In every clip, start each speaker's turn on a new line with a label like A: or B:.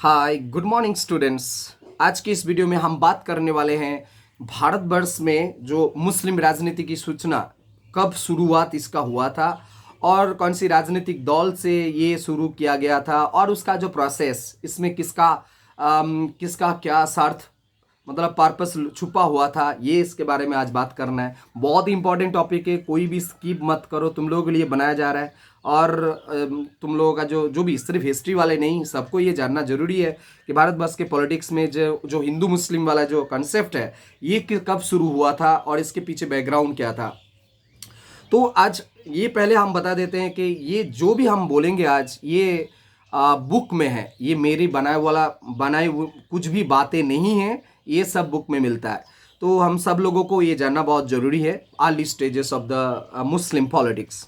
A: Hi good morning students. आज की इस वीडियो में हम बात करने वाले हैं भारतवर्ष में जो मुस्लिम राजनीति की सूचना कब शुरुआत इसका हुआ था और कौन सी राजनीतिक दल से ये शुरू किया गया था और उसका जो प्रोसेस इसमें किसका क्या स्वार्थ मतलब पर्पस छुपा हुआ था, ये इसके बारे में आज बात करना है। बहुत ही इंपॉर्टेंट टॉपिक है, कोई भी स्किप मत करो, तुम लोगों के लिए बनाया जा रहा है। और तुम लोगों का जो जो भी सिर्फ हिस्ट्री वाले नहीं, सबको ये जानना जरूरी है कि भारतवर्ष के पॉलिटिक्स में जो जो हिंदू मुस्लिम वाला जो कॉन्सेप्ट है ये कब शुरू हुआ था और इसके पीछे बैकग्राउंड क्या था। तो आज ये पहले हम बता देते हैं कि ये जो भी हम बोलेंगे आज ये बुक में है, ये मेरी बनाए कुछ भी बातें नहीं है, ये सब बुक में मिलता है। तो हम सब लोगों को ये जानना बहुत जरूरी है। Early stages of the Muslim politics.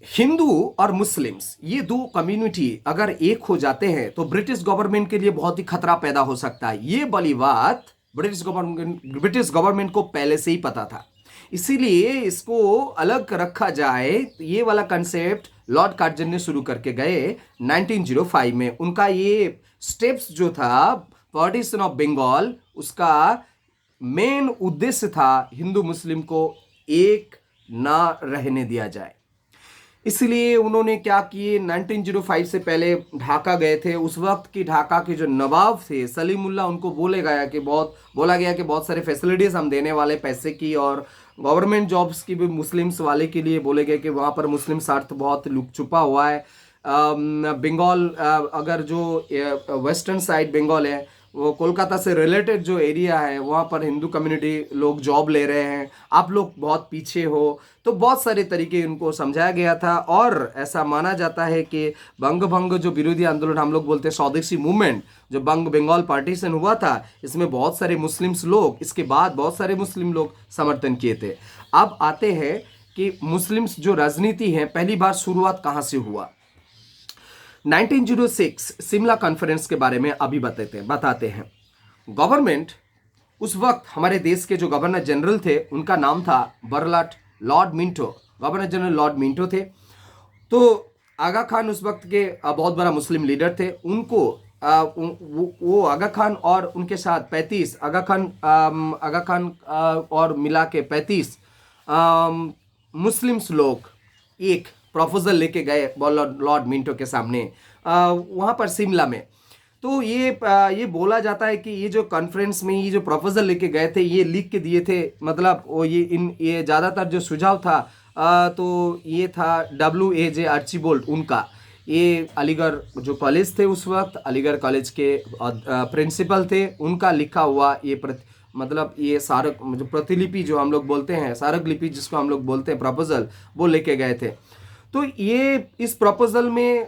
A: Hindu और मुस्लिम्स ये दो कम्युनिटी अगर एक हो जाते हैं तो ब्रिटिश गवर्नमेंट के लिए बहुत ही खतरा पैदा हो सकता है। ये वाली बात ब्रिटिश गवर्नमेंट को पहले से ही पता था, इसीलिए इसको अलग रखा जाए। ये वाला कंसेप्ट लॉर्ड कार्जन ने शुरू करके गए 1905 में। उनका ये स्टेप्स जो था पार्टीशन ऑफ बंगाल, उसका मेन उद्देश्य था हिंदू मुस्लिम को एक ना रहने दिया जाए। इसलिए उन्होंने क्या किए, 1905 से पहले ढाका गए थे। उस वक्त की ढाका के जो नवाब थे सलीमुल्लाह, उनको बोला गया कि बहुत सारे फैसिलिटीज हम देने वाले पैसे की, और गवर्नमेंट जॉब्स की भी मुस्लिम्स वाले के लिए बोले गए कि वहाँ पर मुस्लिम स्वार्थ बहुत लुक छुपा हुआ है। बंगाल, अगर जो वेस्टर्न साइड बंगाल है, वो कोलकाता से रिलेटेड जो एरिया है, वहाँ पर हिंदू कम्युनिटी लोग जॉब ले रहे हैं, आप लोग बहुत पीछे हो। तो बहुत सारे तरीके उनको समझाया गया था। और ऐसा माना जाता है कि बंग भंग जो विरोधी आंदोलन हम लोग बोलते हैं, स्वदेशी मूवमेंट, जो बंगाल पार्टीशन हुआ था, इसमें बहुत सारे मुस्लिम्स लोग, इसके बाद बहुत सारे मुस्लिम लोग समर्थन किए थे। अब आते हैं कि मुस्लिम्स जो राजनीति है पहली बार शुरुआत कहाँ से हुआ। 1906 शिमला कॉन्फ्रेंस के बारे में अभी बताते हैं। गवर्नमेंट, उस वक्त हमारे देश के जो गवर्नर जनरल थे उनका नाम था बर्लाट lord Minto. Governor general lord Minto थे। तो आगा खान उस वक्त के बहुत बड़ा मुस्लिम लीडर थे। उनको वो आगा खान और उनके साथ 35 आगा खान और मिला के 35 मुस्लिम्स लोग एक प्रपोजल लेके गए लॉर्ड मिंटो के सामने वहाँ पर शिमला में। तो ये बोला जाता है कि ये जो कॉन्फ्रेंस में ये जो प्रपोजल लेके गए थे, ये लिख के दिए थे, मतलब वो ये ज़्यादातर जो सुझाव था तो ये था WAJ आर्चिबोल्ड उनका। ये अलीगढ़ जो कॉलेज थे उस वक्त, अलीगढ़ कॉलेज के प्रिंसिपल थे, उनका लिखा हुआ ये मतलब ये सारक जो प्रतिलिपि जो हम लोग बोलते हैं, सारक लिपि जिसको हम लोग बोलते हैं, प्रपोजल, वो लेके गए थे। तो ये इस प्रपोजल में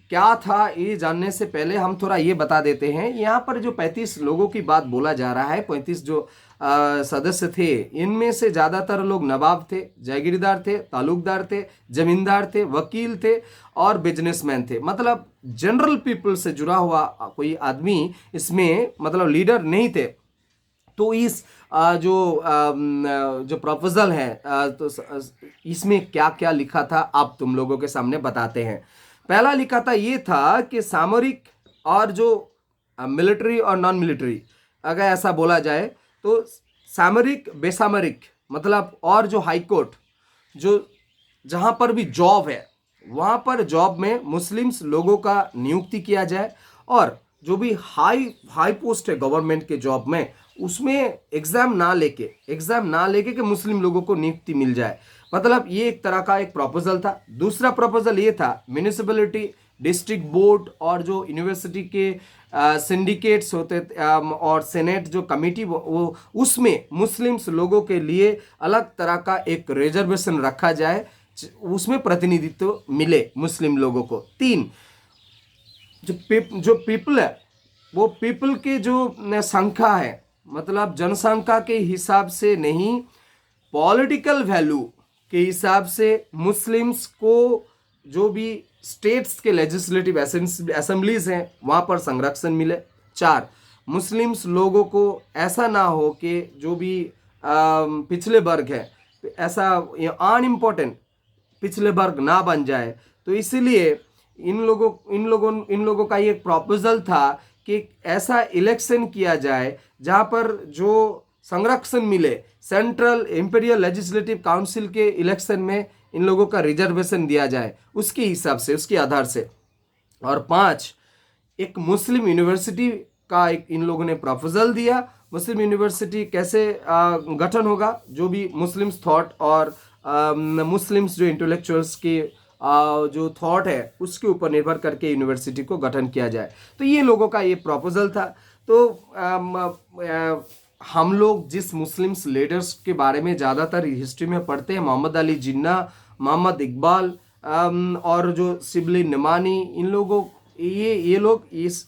A: क्या था ये जानने से पहले हम थोड़ा ये बता देते हैं। यहाँ पर जो 35 लोगों की बात बोला जा रहा है, 35 जो सदस्य थे, इनमें से ज़्यादातर लोग नवाब थे, जागीरदार थे, तालुकदार थे, जमींदार थे, वकील थे और बिजनेसमैन थे। मतलब जनरल पीपल से जुड़ा हुआ कोई आदमी इसमें मतलब लीडर नहीं थे। तो इस जो प्रपोजल है तो इसमें क्या क्या लिखा था आप तुम लोगों के सामने बताते हैं। पहला लिखा था ये था कि सामरिक और जो मिलिट्री और नॉन मिलिट्री, अगर ऐसा बोला जाए तो सामरिक बेसामरिक मतलब, और जो हाई कोर्ट जो जहाँ पर भी जॉब है वहाँ पर जॉब में मुस्लिम्स लोगों का नियुक्ति किया जाए, और जो भी हाई पोस्ट है गवर्नमेंट के जॉब में उसमें एग्जाम ना लेके कि मुस्लिम लोगों को नियुक्ति मिल जाए। मतलब ये एक तरह का एक प्रपोजल था। दूसरा प्रपोजल ये था म्यूनिसिपैलिटी, डिस्ट्रिक्ट बोर्ड और जो यूनिवर्सिटी के सिंडिकेट्स होते और सेनेट जो कमेटी, वो उसमें मुस्लिम्स लोगों के लिए अलग तरह का एक रिजर्वेशन रखा जाए, उसमें प्रतिनिधित्व मिले मुस्लिम लोगों को। 3, जो पीपल है वो पीपल के जो संख्या है, मतलब जनसंख्या के हिसाब से नहीं, पॉलिटिकल वैल्यू के हिसाब से मुस्लिम्स को जो भी स्टेट्स के लेजिस्लेटिव असेंबलीज हैं वहाँ पर संरक्षण मिले। 4, मुस्लिम्स लोगों को ऐसा ना हो कि जो भी पिछले वर्ग है ऐसा अनइम्पोर्टेंट पिछले वर्ग ना बन जाए। तो इसीलिए इन लोगों का ये प्रपोजल था कि ऐसा इलेक्शन किया जाए जहां पर जो संरक्षण मिले, सेंट्रल इंपीरियल लेजिस्लेटिव काउंसिल के इलेक्शन में इन लोगों का रिजर्वेशन दिया जाए, उसके हिसाब से, उसके आधार से। और 5, एक मुस्लिम यूनिवर्सिटी का एक इन लोगों ने प्रपोजल दिया। मुस्लिम यूनिवर्सिटी कैसे गठन होगा, जो भी मुस्लिम्स थॉट और मुस्लिम्स जो इंटेलेक्चुअल्स की जो थॉट है उसके ऊपर निर्भर करके यूनिवर्सिटी को गठन किया जाए। तो ये लोगों का ये प्रपोजल था। तो हम लोग जिस मुस्लिम्स लीडर्स के बारे में ज़्यादातर हिस्ट्री में पढ़ते हैं, मोहम्मद अली जिन्ना, मोहम्मद इकबाल और जो शिबली नमानी, इन लोगों ये लोग इस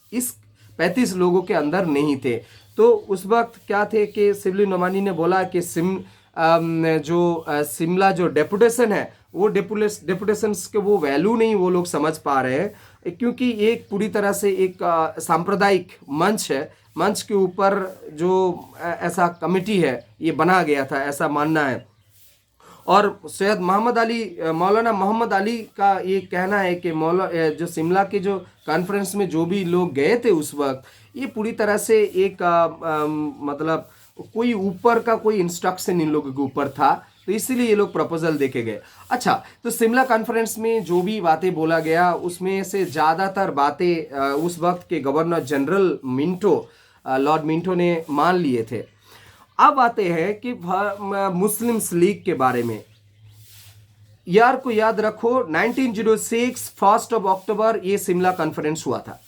A: 35 लोगों के अंदर नहीं थे। तो उस वक्त क्या थे कि शिबली नमानी ने बोला कि शिमला जो डेपुटेशन है, वो डेपुटेशंस के वो वैल्यू नहीं वो लोग समझ पा रहे हैं, क्योंकि एक पूरी तरह से एक सांप्रदायिक मंच है। मंच के ऊपर जो ऐसा कमेटी है ये बना गया था, ऐसा मानना है। और सैयद मौलाना मोहम्मद अली का ये कहना है कि जो शिमला के जो कॉन्फ्रेंस में जो भी लोग गए थे उस वक्त, ये पूरी तरह से एक मतलब कोई ऊपर का कोई इंस्ट्रक्शन इन लोगों के ऊपर था, तो इसीलिए ये लोग प्रपोजल देके गए। अच्छा, तो शिमला कॉन्फ्रेंस में जो भी बातें बोला गया उसमें से ज़्यादातर बातें उस वक्त के गवर्नर जनरल लॉर्ड मिंटो ने मान लिए थे। अब आते हैं कि मुस्लिम्स लीग के बारे में। यार को याद रखो, 1906 1 अक्टूबर ये शिमला कॉन्फ्रेंस हुआ था।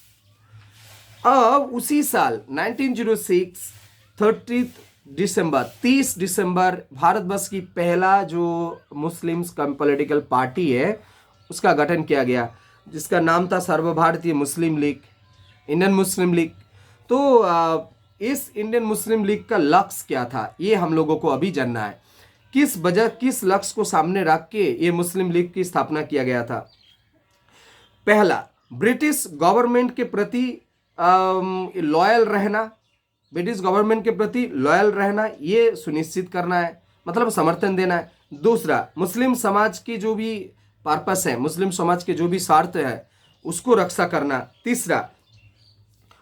A: अब उसी साल 1906 30 दिसंबर भारतवर्ष की पहला जो मुस्लिम्स का पॉलिटिकल पार्टी है उसका गठन किया गया, जिसका नाम था सर्वभारतीय मुस्लिम लीग, इंडियन मुस्लिम लीग। तो इस इंडियन मुस्लिम लीग का लक्ष्य क्या था, ये हम लोगों को अभी जानना है। किस लक्ष्य को सामने रख के ये मुस्लिम लीग की स्थापना किया गया था। पहला, ब्रिटिश गवर्नमेंट के प्रति लॉयल रहना, ब्रिटिश गवर्नमेंट के प्रति लॉयल रहना, ये सुनिश्चित करना है, मतलब समर्थन देना है। दूसरा, मुस्लिम समाज की जो भी पर्पस है, मुस्लिम समाज के जो भी स्वार्थ है उसको रक्षा करना। तीसरा,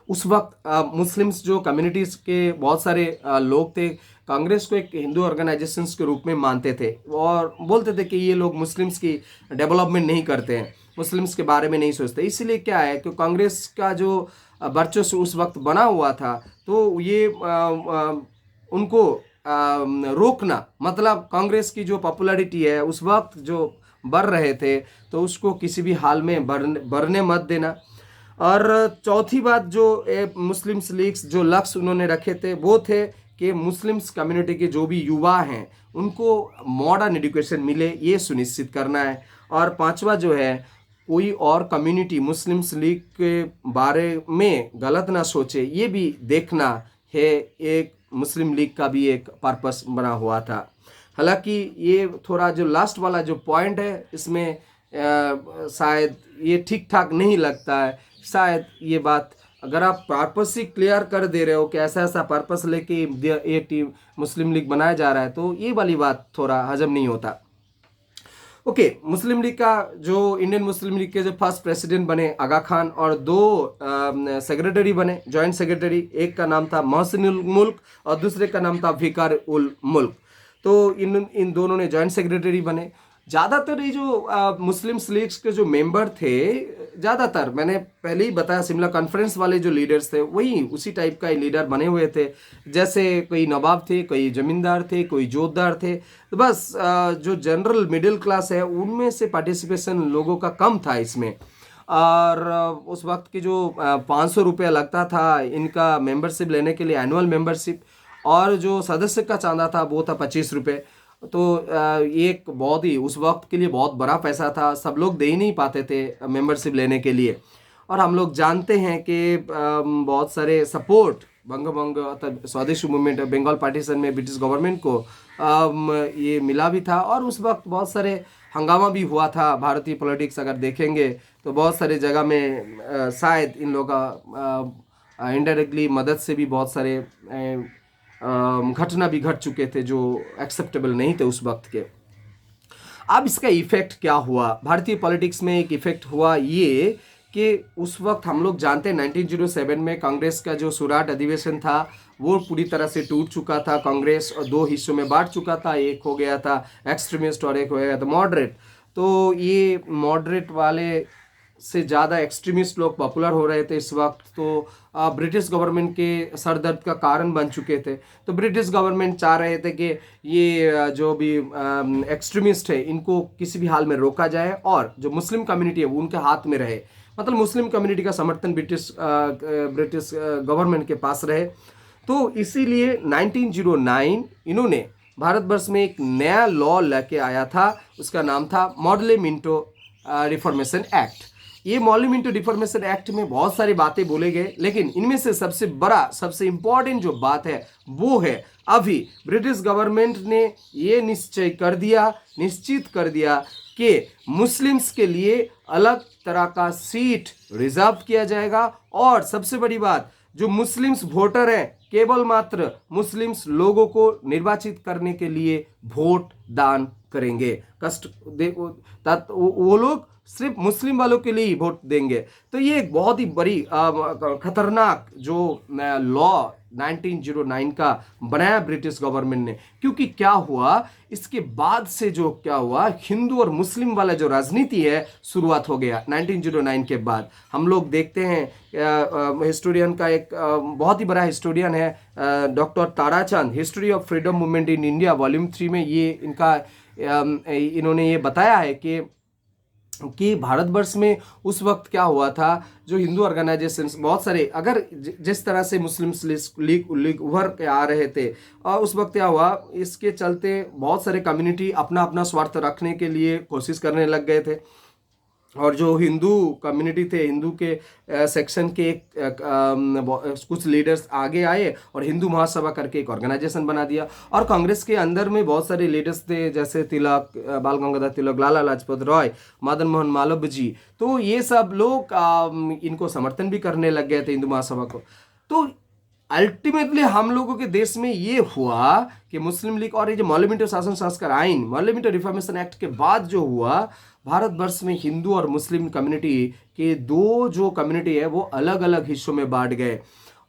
A: उस वक्त मुस्लिम्स जो कम्युनिटीज़ के बहुत सारे लोग थे, कांग्रेस को एक हिंदू ऑर्गेनाइजेशंस के रूप में मानते थे और बोलते थे कि ये लोग मुस्लिम्स की डेवलपमेंट नहीं करते हैं, मुस्लिम्स के बारे में नहीं सोचते। इसीलिए क्या है कि कांग्रेस का जो वर्चस्व उस वक्त बना हुआ था, तो ये उनको रोकना, मतलब कांग्रेस की जो पॉपुलैरिटी है उस वक्त जो बढ़ रहे थे, तो उसको किसी भी हाल में बढ़ने मत देना। और चौथी बात, जो मुस्लिम्स लीग्स जो लक्ष्य उन्होंने रखे थे वो थे कि मुस्लिम्स कम्युनिटी के जो भी युवा हैं उनको मॉडर्न एजुकेशन मिले, ये सुनिश्चित करना है। और पांचवा जो है, कोई और कम्युनिटी मुस्लिम्स लीग के बारे में गलत ना सोचे, ये भी देखना है। एक मुस्लिम लीग का भी एक पर्पस बना हुआ था। हालांकि ये थोड़ा जो लास्ट वाला जो पॉइंट है इसमें शायद ये ठीक ठाक नहीं लगता है। शायद ये बात अगर आप पर्पस ही क्लियर कर दे रहे हो कि ऐसा ऐसा पर्पस लेके ये टीम मुस्लिम लीग बनाया जा रहा है, तो ये वाली बात थोड़ा हजम नहीं होता। ओके, मुस्लिम लीग का जो इंडियन मुस्लिम लीग के जो फर्स्ट प्रेसिडेंट बने आगा खान, और 2 सेक्रेटरी बने, जॉइंट सेक्रेटरी। एक का नाम था मोहसिन उल मुल्क और दूसरे का नाम था फिकार उल मुल्क। तो इन दोनों ने जॉइंट सेक्रेटरी बने। ज़्यादातर ये जो मुस्लिम्स लीग्स के जो मेंबर थे, ज़्यादातर मैंने पहले ही बताया, शिमला कॉन्फ्रेंस वाले जो लीडर्स थे वही उसी टाइप का लीडर बने हुए थे। जैसे कोई नवाब थे, कोई जमींदार थे, कोई जोतदार थे। तो बस जो जनरल मिडिल क्लास है उनमें से पार्टिसिपेशन लोगों का कम था इसमें। और उस वक्त की जो 500 रुपया लगता था इनका मेंबरशिप लेने के लिए, एनुअल मेंबरशिप, और जो सदस्य का चांदा था वो था 25 रुपये। तो एक बहुत ही उस वक्त के लिए बहुत बड़ा पैसा था, सब लोग दे ही नहीं पाते थे मेंबरशिप लेने के लिए। और हम लोग जानते हैं कि बहुत सारे सपोर्ट बंग स्वदेशी मूवमेंट, बंगाल पार्टीशन में ब्रिटिश गवर्नमेंट को ये मिला भी था। और उस वक्त बहुत सारे हंगामा भी हुआ था। भारतीय पॉलिटिक्स अगर देखेंगे तो बहुत सारे जगह में शायद इन लोगों का इनडायरेक्टली मदद से भी बहुत सारे घटना भी घट चुके थे जो एक्सेप्टेबल नहीं थे उस वक्त के। अब इसका इफेक्ट क्या हुआ भारतीय पॉलिटिक्स में? एक इफेक्ट हुआ ये कि उस वक्त हम लोग जानते हैं 1907 में कांग्रेस का जो सूराट अधिवेशन था वो पूरी तरह से टूट चुका था। कांग्रेस और दो हिस्सों में बांट चुका था, एक हो गया था एक्सट्रीमिस्ट और एक हो गया था मॉडरेट। तो ये मॉडरेट वाले से ज़्यादा एक्सट्रीमिस्ट लोग पॉपुलर हो रहे थे इस वक्त, तो ब्रिटिश गवर्नमेंट के सरदर्द का कारण बन चुके थे। तो ब्रिटिश गवर्नमेंट चाह रहे थे कि ये जो भी एक्सट्रीमिस्ट है इनको किसी भी हाल में रोका जाए और जो मुस्लिम कम्युनिटी है वो उनके हाथ में रहे, मतलब मुस्लिम कम्युनिटी का समर्थन ब्रिटिश गवर्नमेंट के पास रहे। तो इसीलिए 1909 इन्होंने भारतवर्ष में एक नया लॉ लेके आया था, उसका नाम था मॉडले मिंटो रिफॉर्मेशन एक्ट। ये मॉडले मिंटो रिफॉर्मेशन एक्ट में बहुत सारी बातें बोले गए, लेकिन इनमें से सबसे बड़ा सबसे इंपॉर्टेंट जो बात है वो है अभी ब्रिटिश गवर्नमेंट ने ये निश्चित कर दिया कि मुस्लिम्स के लिए अलग तरह का सीट रिजर्व किया जाएगा और सबसे बड़ी बात जो मुस्लिम्स वोटर हैं केवल मात्र मुस्लिम्स लोगों को निर्वाचित करने के लिए वोट दान करेंगे। वो लोग सिर्फ मुस्लिम वालों के लिए ही वोट देंगे। तो ये एक बहुत ही बड़ी खतरनाक जो लॉ 1909 का बनाया ब्रिटिश गवर्नमेंट ने, क्योंकि क्या हुआ इसके बाद से जो क्या हुआ हिंदू और मुस्लिम वाला जो राजनीति है शुरुआत हो गया 1909 के बाद। हम लोग देखते हैं हिस्टोरियन का एक बहुत ही बड़ा हिस्टोरियन है doctor Tarachand, history of freedom movement in India volume 3 में ये इन्होंने ये बताया है कि भारतवर्ष में उस वक्त क्या हुआ था, जो हिंदू ऑर्गेनाइजेशंस बहुत सारे अगर जिस तरह से मुस्लिम लीग उभर के आ रहे थे और उस वक्त क्या हुआ इसके चलते बहुत सारे कम्युनिटी अपना अपना स्वार्थ रखने के लिए कोशिश करने लग गए थे। और जो हिंदू कम्युनिटी थे, हिंदू के सेक्शन के कुछ लीडर्स आगे आए और हिंदू महासभा करके एक ऑर्गेनाइजेशन बना दिया। और कांग्रेस के अंदर में बहुत सारे लीडर्स थे जैसे तिलक, बाल गंगाधर तिलक, लाला लाजपत राय, मदन मोहन मालवीय जी। तो ये सब लोग इनको समर्थन भी करने लग गए थे हिंदू महासभा को। तो अल्टीमेटली हम लोगों के देश में ये हुआ कि मुस्लिम लीग और ये जो मॉडले मिंटो शासन संस्कार आइन, मॉडले मिंटो रिफॉर्मेशन एक्ट के बाद जो हुआ भारतवर्ष में हिंदू और मुस्लिम कम्युनिटी के दो जो कम्युनिटी है वो अलग अलग हिस्सों में बांट गए।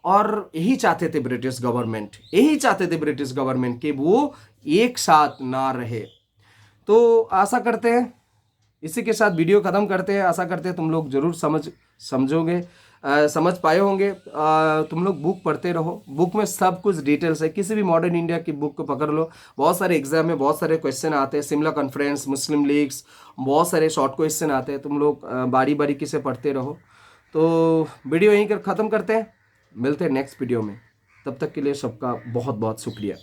A: और यही चाहते थे ब्रिटिश गवर्नमेंट कि वो एक साथ ना रहे। तो आशा करते हैं इसी के साथ वीडियो खत्म करते हैं। आशा करते हैं तुम लोग जरूर समझ पाए होंगे। तुम लोग बुक पढ़ते रहो, बुक में सब कुछ डिटेल्स है। किसी भी मॉडर्न इंडिया की बुक को पकड़ लो, बहुत सारे एग्जाम में बहुत सारे क्वेश्चन आते हैं, शिमला कॉन्फ्रेंस, मुस्लिम लीग्स, बहुत सारे शॉर्ट क्वेश्चन आते हैं। तुम लोग बारी बारी से पढ़ते रहो। तो वीडियो यहीं कर ख़त्म करते हैं, मिलते हैं नेक्स्ट वीडियो में। तब तक के लिए सबका बहुत बहुत शुक्रिया।